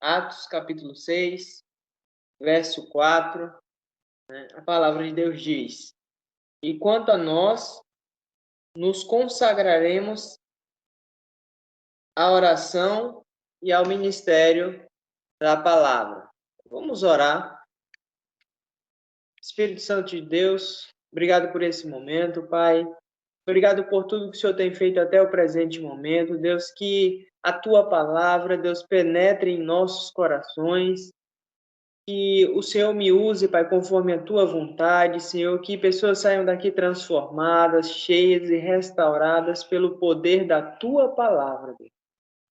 Atos capítulo 6, verso 4, né? A palavra de Deus diz: E quanto a nós, nos consagraremos à oração e ao ministério da palavra. Vamos orar. Espírito Santo de Deus, obrigado por esse momento, Pai. Obrigado por tudo que o Senhor tem feito até o presente momento. Deus, que a Tua palavra, Deus, penetre em nossos corações. Que o Senhor me use, Pai, conforme a Tua vontade, Senhor. Que pessoas saiam daqui transformadas, cheias e restauradas pelo poder da Tua palavra, Deus.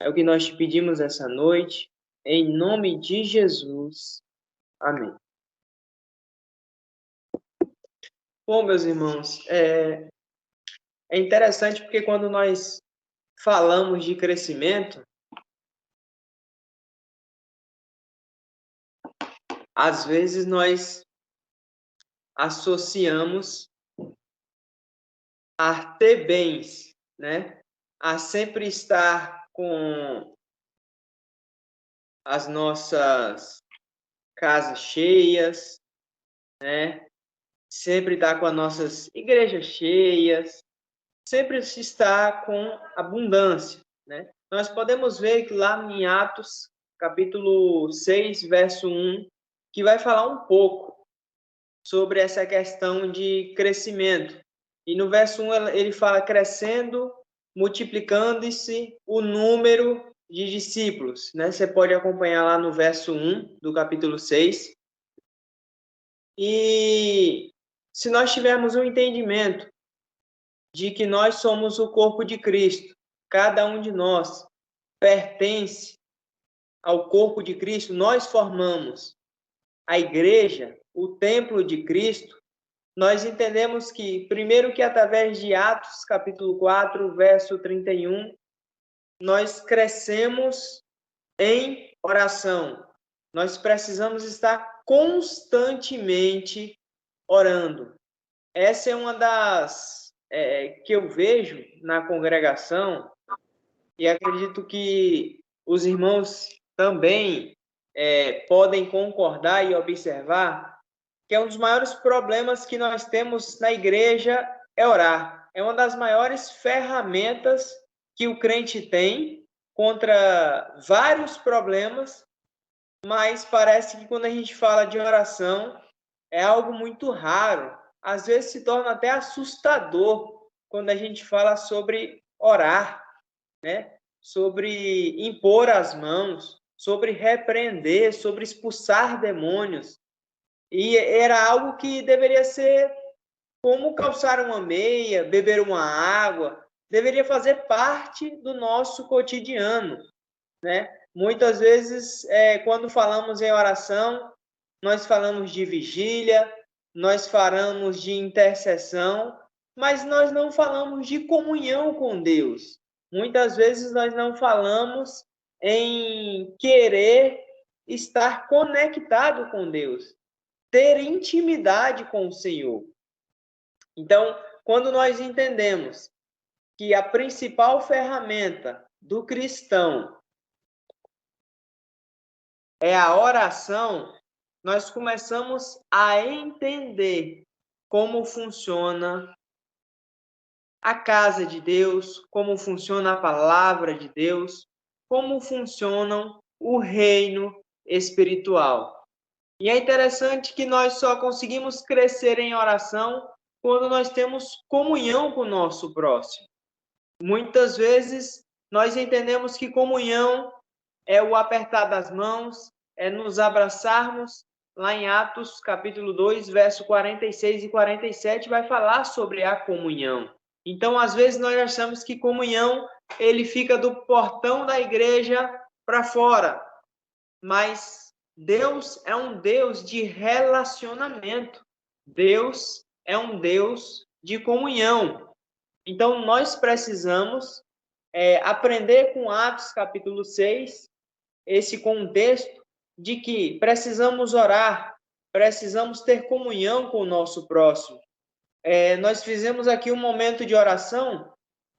É o que nós te pedimos essa noite. Em nome de Jesus. Amém. Bom, meus irmãos, é interessante porque quando nós falamos de crescimento, às vezes nós associamos a ter bens, né? A sempre estar com as nossas casas cheias, né? Sempre estar com as nossas igrejas cheias, sempre estar com abundância, né? Nós podemos ver que lá em Atos, capítulo 6, verso 1, que vai falar um pouco sobre essa questão de crescimento. E no verso 1 ele fala crescendo, multiplicando-se o número de discípulos, né? Você pode acompanhar lá no verso 1 do capítulo 6. E se nós tivermos um entendimento de que nós somos o corpo de Cristo, cada um de nós pertence ao corpo de Cristo, nós formamos a igreja, o templo de Cristo, nós entendemos que, primeiro que através de Atos, capítulo 4, verso 31, nós crescemos em oração. Nós precisamos estar constantemente orando. Essa é uma das que eu vejo na congregação, e acredito que os irmãos também podem concordar e observar, que é um dos maiores problemas que nós temos na igreja é orar. É uma das maiores ferramentas que o crente tem contra vários problemas, mas parece que quando a gente fala de oração é algo muito raro. Às vezes se torna até assustador quando a gente fala sobre orar, né? Sobre impor as mãos, sobre repreender, sobre expulsar demônios. E era algo que deveria ser como calçar uma meia, beber uma água, deveria fazer parte do nosso cotidiano, né? Muitas vezes, quando falamos em oração, nós falamos de vigília, nós falamos de intercessão, mas nós não falamos de comunhão com Deus. Muitas vezes nós não falamos em querer estar conectado com Deus, ter intimidade com o Senhor. Então, quando nós entendemos que a principal ferramenta do cristão é a oração, nós começamos a entender como funciona a casa de Deus, como funciona a palavra de Deus, como funcionam o reino espiritual. E é interessante que nós só conseguimos crescer em oração quando nós temos comunhão com o nosso próximo. Muitas vezes nós entendemos que comunhão é o apertar das mãos, é nos abraçarmos. Lá em Atos, capítulo 2, verso 46 e 47, vai falar sobre a comunhão. Então, às vezes, nós achamos que comunhão, ele fica do portão da igreja para fora. Mas Deus é um Deus de relacionamento. Deus é um Deus de comunhão. Então, nós precisamos aprender com Atos, capítulo 6, esse contexto de que precisamos orar, precisamos ter comunhão com o nosso próximo. Nós fizemos aqui um momento de oração,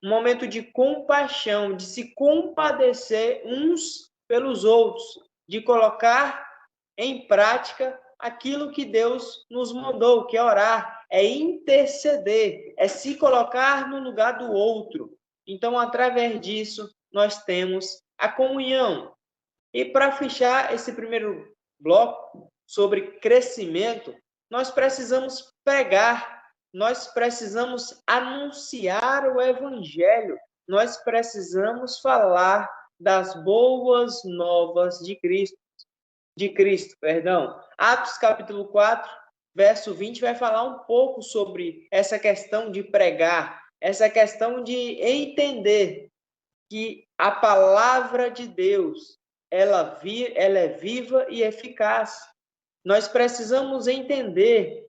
um momento de compaixão, de se compadecer uns pelos outros, de colocar em prática aquilo que Deus nos mandou, que é orar, é interceder, é se colocar no lugar do outro. Então, através disso, nós temos a comunhão. E para fechar esse primeiro bloco sobre crescimento, nós precisamos pregar, nós precisamos anunciar o evangelho, nós precisamos falar das boas novas de Cristo, Atos capítulo 4, verso 20 vai falar um pouco sobre essa questão de pregar, essa questão de entender que a palavra de Deus, ela é viva e eficaz. Nós precisamos entender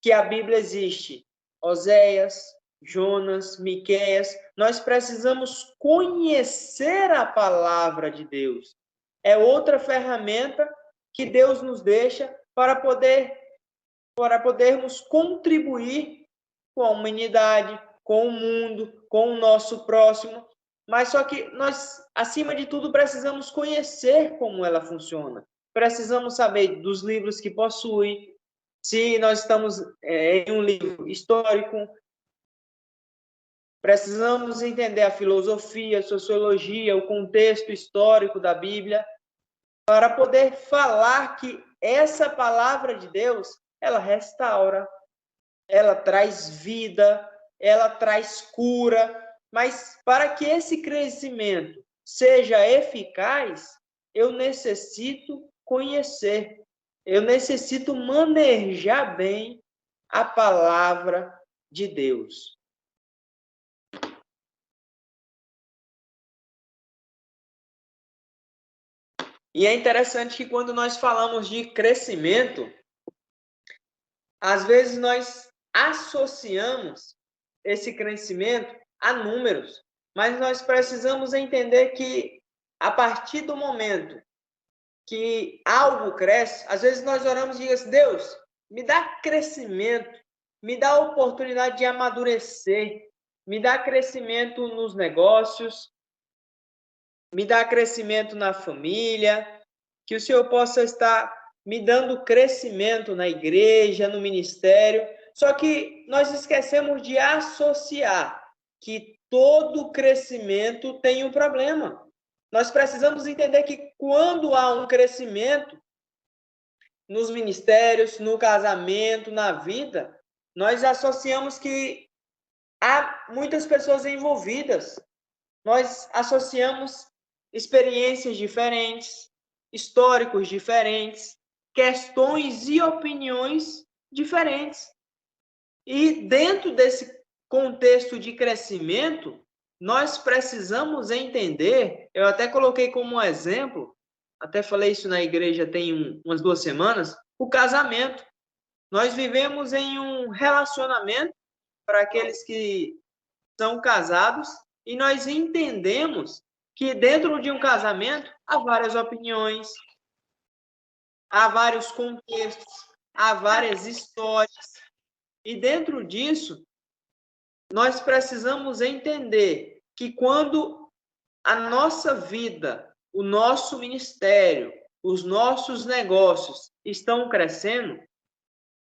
que a Bíblia existe. Oséias, Jonas, Miqueias, nós precisamos conhecer a palavra de Deus. É outra ferramenta que Deus nos deixa para podermos contribuir com a humanidade, com o mundo, com o nosso próximo. Mas só que nós, acima de tudo, precisamos conhecer como ela funciona. Precisamos saber dos livros que possui, se nós estamos em um livro histórico, precisamos entender a filosofia, a sociologia, o contexto histórico da Bíblia, para poder falar que essa palavra de Deus, ela restaura, ela traz vida, ela traz cura, mas para que esse crescimento seja eficaz, eu necessito conhecer, eu necessito manejar bem a palavra de Deus. E é interessante que quando nós falamos de crescimento, às vezes nós associamos esse crescimento a números, mas nós precisamos entender que a partir do momento que algo cresce, às vezes nós oramos e dizemos assim, Deus, me dá crescimento, me dá a oportunidade de amadurecer, me dá crescimento nos negócios, me dá crescimento na família, que o Senhor possa estar me dando crescimento na igreja, no ministério. Só que nós esquecemos de associar que todo crescimento tem um problema. Nós precisamos entender que quando há um crescimento nos ministérios, no casamento, na vida, nós associamos que há muitas pessoas envolvidas. Nós associamos experiências diferentes, históricos diferentes, questões e opiniões diferentes. E dentro desse contexto de crescimento, nós precisamos entender, eu até coloquei como um exemplo, até falei isso na igreja tem umas 2 semanas, o casamento. Nós vivemos em um relacionamento para aqueles que são casados e nós entendemos que dentro de um casamento há várias opiniões, há vários contextos, há várias histórias. E dentro disso, nós precisamos entender que quando a nossa vida, o nosso ministério, os nossos negócios estão crescendo,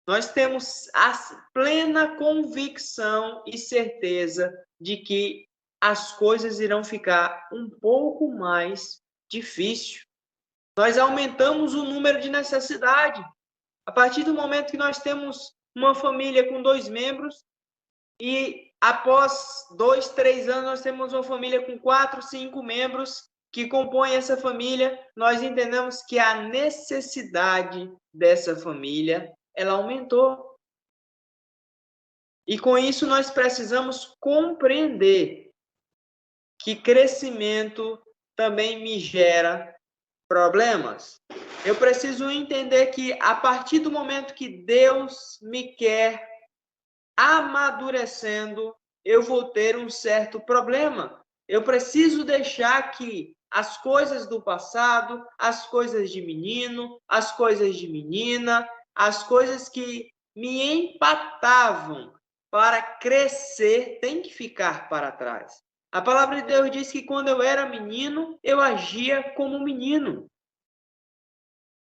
nós temos a plena convicção e certeza de que as coisas irão ficar um pouco mais difíceis. Nós aumentamos o número de necessidade. A partir do momento que nós temos uma família com 2 membros e após 2, 3 anos nós temos uma família com 4, 5 membros que compõem essa família, nós entendemos que a necessidade dessa família, ela aumentou. E com isso nós precisamos compreender que crescimento também me gera problemas. Eu preciso entender que a partir do momento que Deus me quer amadurecendo, eu vou ter um certo problema. Eu preciso deixar que as coisas do passado, as coisas de menino, as coisas de menina, as coisas que me empatavam para crescer, tem que ficar para trás. A palavra de Deus diz que quando eu era menino, eu agia como menino.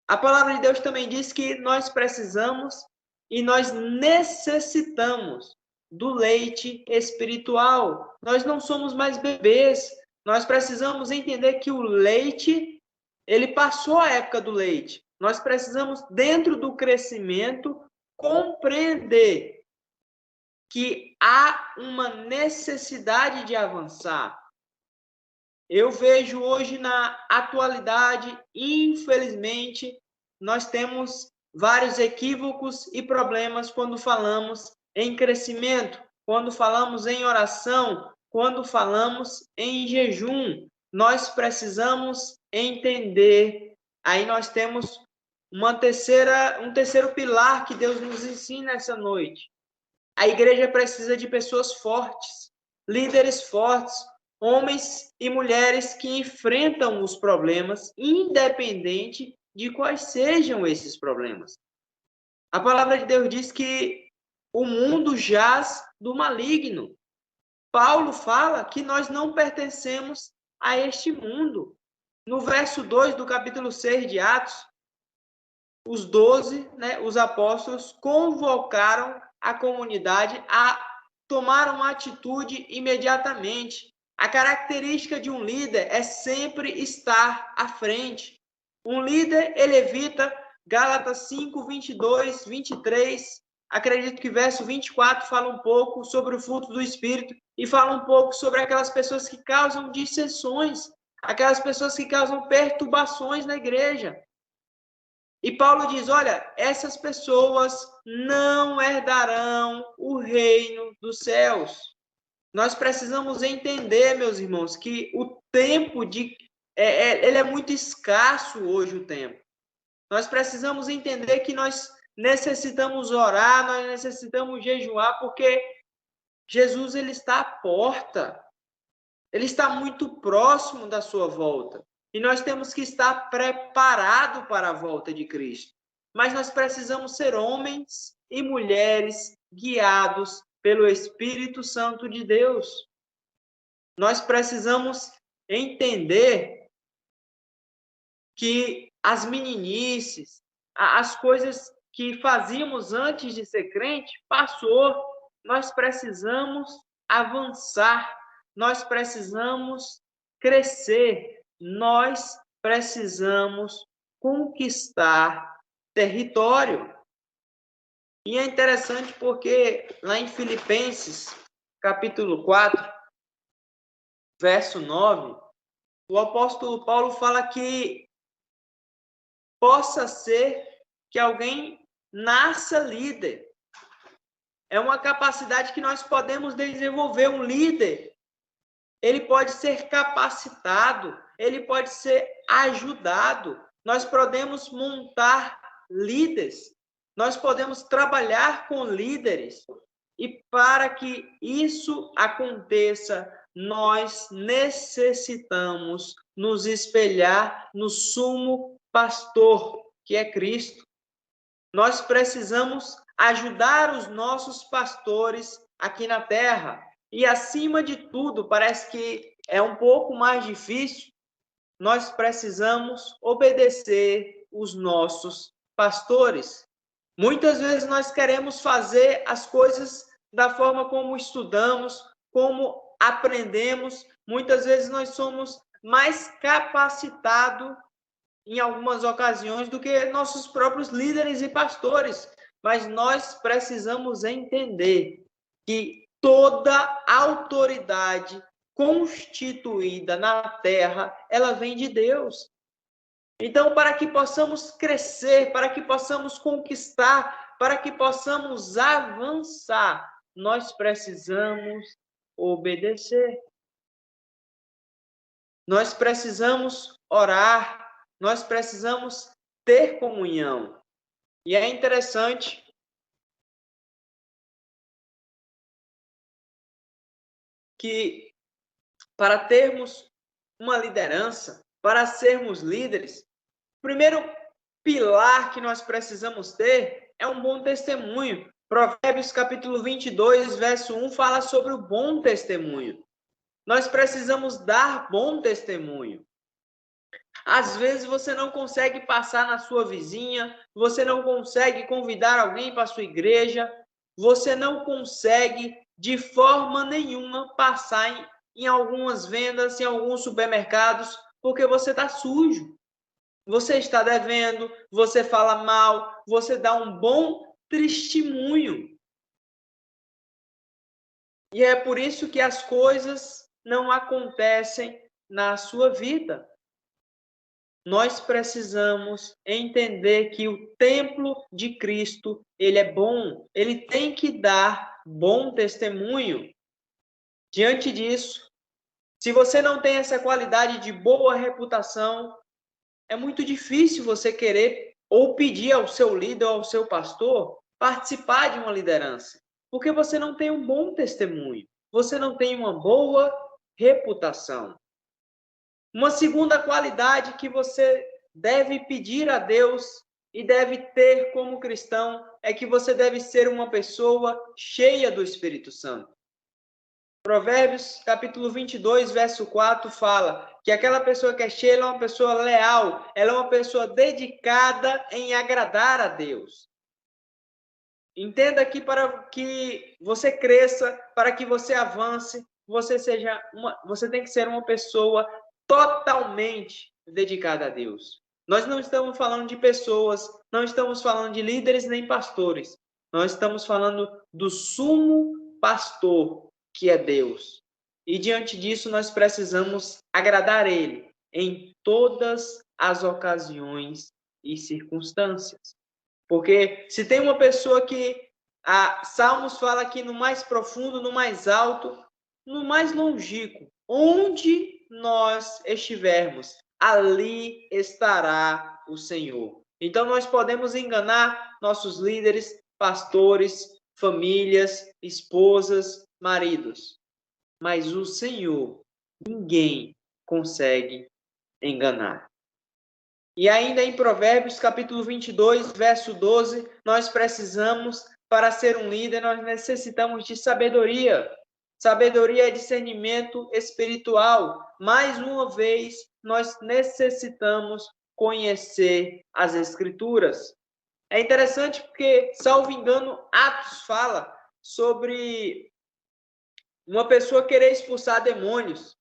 A palavra de Deus também diz que nós precisamos e nós necessitamos do leite espiritual. Nós não somos mais bebês. Nós precisamos entender que o leite, ele passou a época do leite. Nós precisamos, dentro do crescimento, compreender que há uma necessidade de avançar. Eu vejo hoje na atualidade, infelizmente, nós temos vários equívocos e problemas quando falamos em crescimento, quando falamos em oração, quando falamos em jejum. Nós precisamos entender. Aí nós temos um terceiro pilar que Deus nos ensina essa noite. A igreja precisa de pessoas fortes, líderes fortes, homens e mulheres que enfrentam os problemas, independente de quais sejam esses problemas. A palavra de Deus diz que o mundo jaz do maligno. Paulo fala que nós não pertencemos a este mundo. No verso 2 do capítulo 6 de Atos, os 12, os apóstolos, convocaram a comunidade a tomar uma atitude imediatamente. A característica de um líder é sempre estar à frente. Um líder, ele evita, Gálatas 5, 22, 23, acredito que verso 24 fala um pouco sobre o fruto do Espírito e fala um pouco sobre aquelas pessoas que causam dissensões, aquelas pessoas que causam perturbações na igreja. E Paulo diz, olha, essas pessoas não herdarão o reino dos céus. Nós precisamos entender, meus irmãos, que o tempo ele é muito escasso hoje, o tempo. Nós precisamos entender que nós necessitamos orar, nós necessitamos jejuar, porque Jesus ele está à porta. Ele está muito próximo da sua volta. E nós temos que estar preparados para a volta de Cristo. Mas nós precisamos ser homens e mulheres guiados pelo Espírito Santo de Deus. Nós precisamos entender que as meninices, as coisas que fazíamos antes de ser crente, passou. Nós precisamos avançar. Nós precisamos crescer. Nós precisamos conquistar território. E é interessante porque lá em Filipenses, capítulo 4, verso 9, o apóstolo Paulo fala que possa ser que alguém nasça líder. É uma capacidade que nós podemos desenvolver. Um líder, ele pode ser capacitado, ele pode ser ajudado. Nós podemos montar líderes, nós podemos trabalhar com líderes. E para que isso aconteça, nós necessitamos nos espelhar no sumo pastor, que é Cristo. Nós precisamos ajudar os nossos pastores aqui na terra. E, acima de tudo, parece que é um pouco mais difícil, nós precisamos obedecer os nossos pastores. Muitas vezes nós queremos fazer as coisas da forma como estudamos, como aprendemos. Muitas vezes nós somos mais capacitados em algumas ocasiões do que nossos próprios líderes e pastores. Mas nós precisamos entender que toda autoridade constituída na terra, ela vem de Deus. Então, para que possamos crescer, para que possamos conquistar, para que possamos avançar, nós precisamos obedecer. Nós precisamos orar, nós precisamos ter comunhão. E é interessante que para termos uma liderança, para sermos líderes, o primeiro pilar que nós precisamos ter é um bom testemunho. Provérbios capítulo 22, verso 1 fala sobre o bom testemunho. Nós precisamos dar bom testemunho. Às vezes você não consegue passar na sua vizinha, você não consegue convidar alguém para a sua igreja, você não consegue de forma nenhuma passar em algumas vendas, em alguns supermercados, porque você está sujo. Você está devendo, você fala mal, você dá um bom testemunho. E é por isso que as coisas não acontecem na sua vida. Nós precisamos entender que o templo de Cristo, ele é bom, ele tem que dar bom testemunho. Diante disso, se você não tem essa qualidade de boa reputação, é muito difícil você querer ou pedir ao seu líder ou ao seu pastor participar de uma liderança, porque você não tem um bom testemunho, você não tem uma boa reputação. Uma segunda qualidade que você deve pedir a Deus e deve ter como cristão é que você deve ser uma pessoa cheia do Espírito Santo. Provérbios, capítulo 22, verso 4, fala que aquela pessoa que é cheia é uma pessoa leal, ela é uma pessoa dedicada em agradar a Deus. Entenda que para que você cresça, para que você avance, você tem que ser uma pessoa totalmente dedicada a Deus. Nós não estamos falando de pessoas, não estamos falando de líderes nem pastores. Nós estamos falando do sumo pastor, que é Deus. E diante disso nós precisamos agradar Ele em todas as ocasiões e circunstâncias. Porque se tem uma pessoa que Salmos fala que no mais profundo, no mais alto, no mais longínquo, onde nós estivermos, ali estará o Senhor. Então nós podemos enganar nossos líderes, pastores, famílias, esposas, maridos, mas o Senhor ninguém consegue enganar. E ainda em Provérbios, capítulo 22, verso 12, nós precisamos, para ser um líder, nós necessitamos de sabedoria. Sabedoria é discernimento espiritual. Mais uma vez, nós necessitamos conhecer as Escrituras. É interessante porque, salvo engano, Atos fala sobre uma pessoa querer expulsar demônios.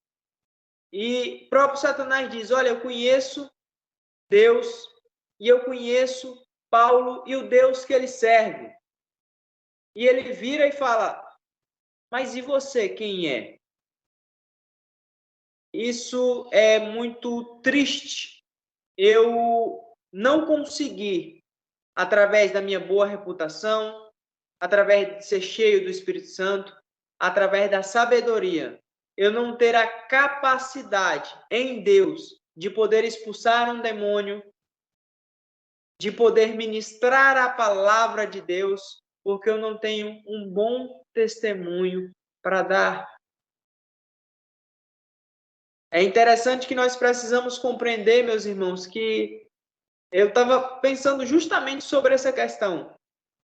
E o próprio Satanás diz, olha, eu conheço Deus, e eu conheço Paulo e o Deus que ele serve. E ele vira e fala, mas e você, quem é? Isso é muito triste. Eu não consegui, através da minha boa reputação, através de ser cheio do Espírito Santo, através da sabedoria, eu não ter a capacidade em Deus de poder expulsar um demônio, de poder ministrar a palavra de Deus, porque eu não tenho um bom testemunho para dar. É interessante que nós precisamos compreender, meus irmãos, que eu estava pensando justamente sobre essa questão.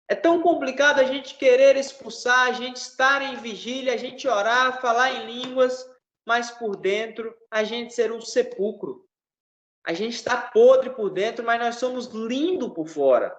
É tão complicado a gente querer expulsar, a gente estar em vigília, a gente orar, falar em línguas, mas por dentro a gente ser um sepulcro. A gente está podre por dentro, mas nós somos lindos por fora.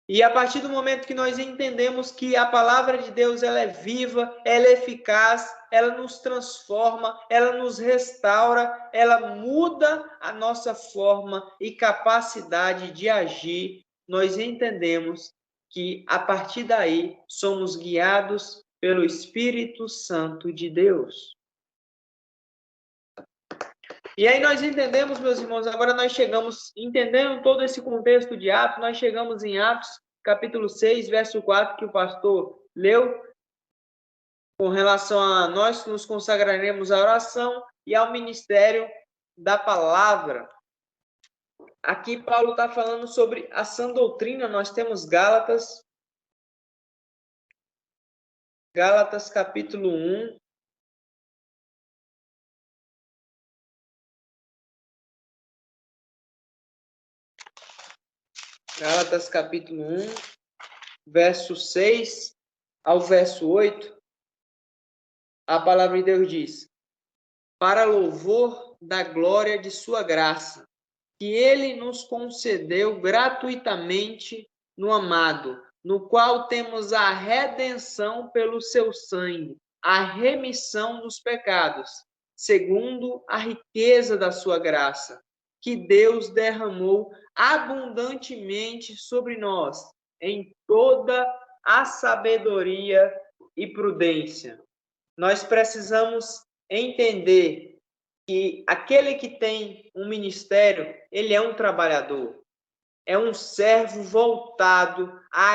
E a partir do momento que nós entendemos que a palavra de Deus ela é viva, ela é eficaz, ela nos transforma, ela nos restaura, ela muda a nossa forma e capacidade de agir, nós entendemos que a partir daí somos guiados pelo Espírito Santo de Deus. E aí nós entendemos, meus irmãos, agora nós chegamos, entendendo todo esse contexto de Atos, nós chegamos em Atos, capítulo 6, verso 4, que o pastor leu, com relação a nós nos consagraremos à oração e ao ministério da palavra. Aqui Paulo está falando sobre a sã doutrina, nós temos Gálatas, capítulo 1, Gálatas capítulo 1, verso 6 ao verso 8, a palavra de Deus diz: para louvor da glória de sua graça, que ele nos concedeu gratuitamente no amado, no qual temos a redenção pelo seu sangue, a remissão dos pecados, segundo a riqueza da sua graça, que Deus derramou abundantemente sobre nós, em toda a sabedoria e prudência. Nós precisamos entender que aquele que tem um ministério, ele é um trabalhador, é um servo voltado a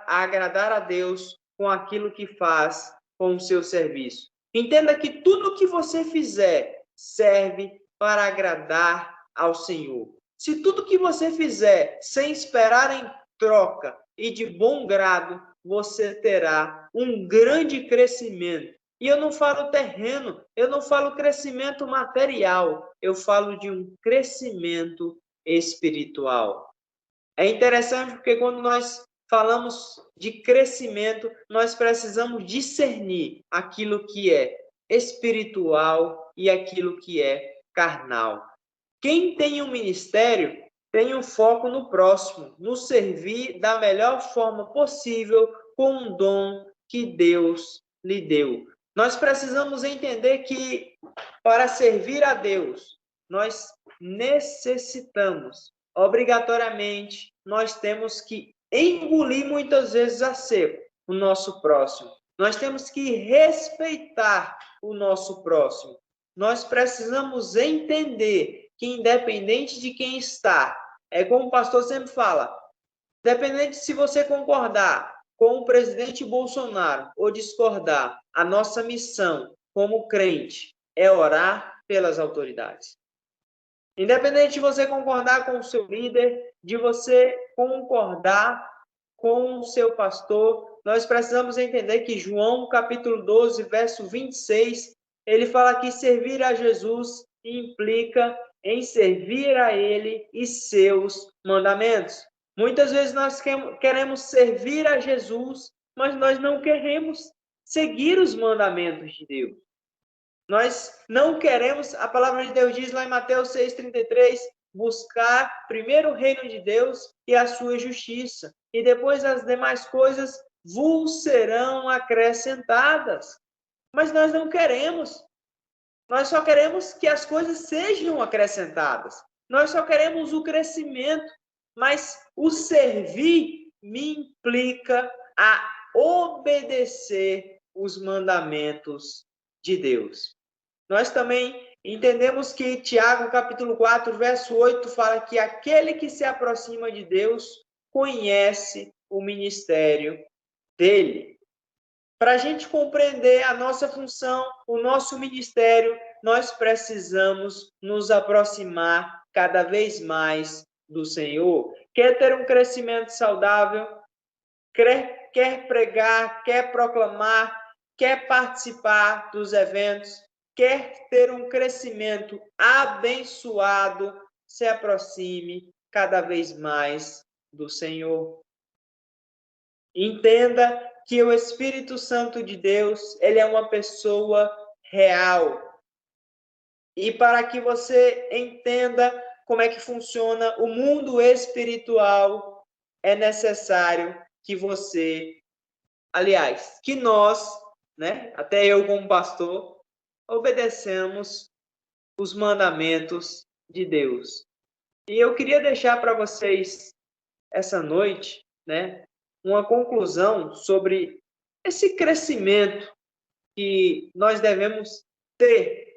agradar a Deus com aquilo que faz com o seu serviço. Entenda que tudo que você fizer serve para agradar ao Senhor. Se tudo que você fizer sem esperar em troca e de bom grado, você terá um grande crescimento. E eu não falo terreno, eu não falo crescimento material, eu falo de um crescimento espiritual. É interessante porque quando nós falamos de crescimento, nós precisamos discernir aquilo que é espiritual e aquilo que é carnal. Quem tem um ministério tem um foco no próximo, no servir da melhor forma possível com um dom que Deus lhe deu. Nós precisamos entender que para servir a Deus, nós necessitamos, obrigatoriamente, nós temos que engolir muitas vezes a seco o nosso próximo. Nós temos que respeitar o nosso próximo. Nós precisamos entender que independente de quem está, é como o pastor sempre fala, independente se você concordar com o presidente Bolsonaro ou discordar, a nossa missão como crente é orar pelas autoridades. Independente de você concordar com o seu líder, de você concordar com o seu pastor, nós precisamos entender que João, capítulo 12, verso 26, ele fala que servir a Jesus implica em servir a ele e seus mandamentos. Muitas vezes nós queremos servir a Jesus, mas nós não queremos seguir os mandamentos de Deus. Nós não queremos, a palavra de Deus diz lá em Mateus 6,33, buscar primeiro o reino de Deus e a sua justiça, e depois as demais coisas vos serão acrescentadas. Mas nós não queremos. Nós só queremos que as coisas sejam acrescentadas. Nós só queremos o crescimento, mas o servir me implica a obedecer os mandamentos de Deus. Nós também entendemos que Tiago, capítulo 4, verso 8, fala que aquele que se aproxima de Deus conhece o ministério dele. Para a gente compreender a nossa função, o nosso ministério, nós precisamos nos aproximar cada vez mais do Senhor. Quer ter um crescimento saudável? Quer pregar? Quer proclamar? Quer participar dos eventos? Quer ter um crescimento abençoado? Se aproxime cada vez mais do Senhor. Entenda que o Espírito Santo de Deus, ele é uma pessoa real. E para que você entenda como é que funciona o mundo espiritual, é necessário que você, aliás, que nós, né, até eu como pastor, obedecemos os mandamentos de Deus. E eu queria deixar para vocês essa noite, né, uma conclusão sobre esse crescimento que nós devemos ter.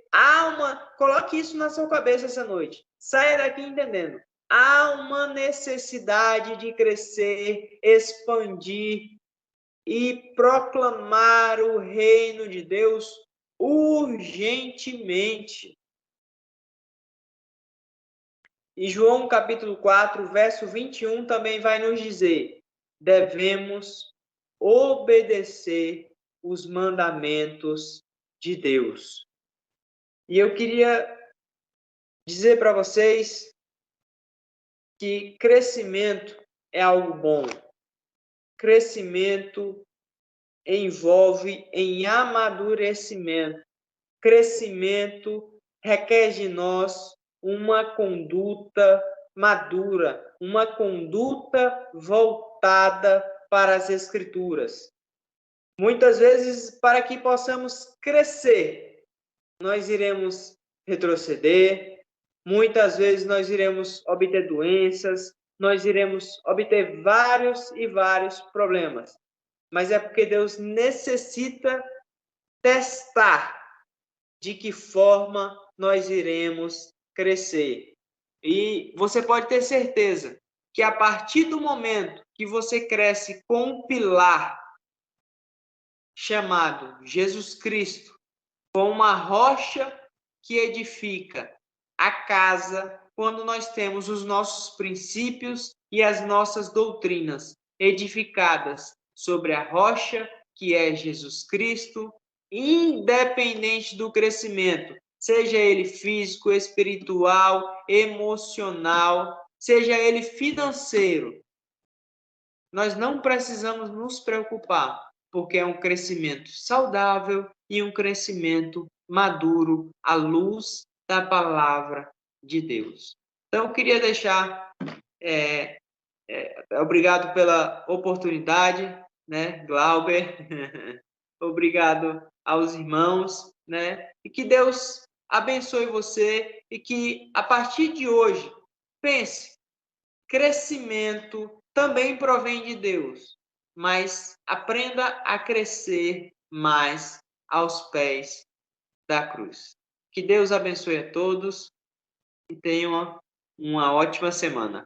Coloque isso na sua cabeça essa noite. Saia daqui entendendo. Há uma necessidade de crescer, expandir e proclamar o reino de Deus urgentemente. E João capítulo 4, verso 21 também vai nos dizer: devemos obedecer os mandamentos de Deus. E eu queria dizer para vocês que crescimento é algo bom. Crescimento envolve em amadurecimento. Crescimento requer de nós uma conduta madura, uma conduta voltada para as Escrituras. Muitas vezes, para que possamos crescer, nós iremos retroceder, muitas vezes nós iremos obter doenças, nós iremos obter vários e vários problemas. Mas é porque Deus necessita testar de que forma nós iremos crescer. E você pode ter certeza que a partir do momento que você cresce com um pilar chamado Jesus Cristo, com uma rocha que edifica a casa, quando nós temos os nossos princípios e as nossas doutrinas edificadas sobre a rocha que é Jesus Cristo, independente do crescimento, seja ele físico, espiritual, emocional, seja ele financeiro, nós não precisamos nos preocupar, porque é um crescimento saudável e um crescimento maduro à luz da palavra de Deus. Então, eu queria deixar obrigado pela oportunidade, né, Glauber? Obrigado aos irmãos, né? E que Deus abençoe você e que a partir de hoje pense, crescimento também provém de Deus, mas aprenda a crescer mais aos pés da cruz. Que Deus abençoe a todos e tenham uma ótima semana.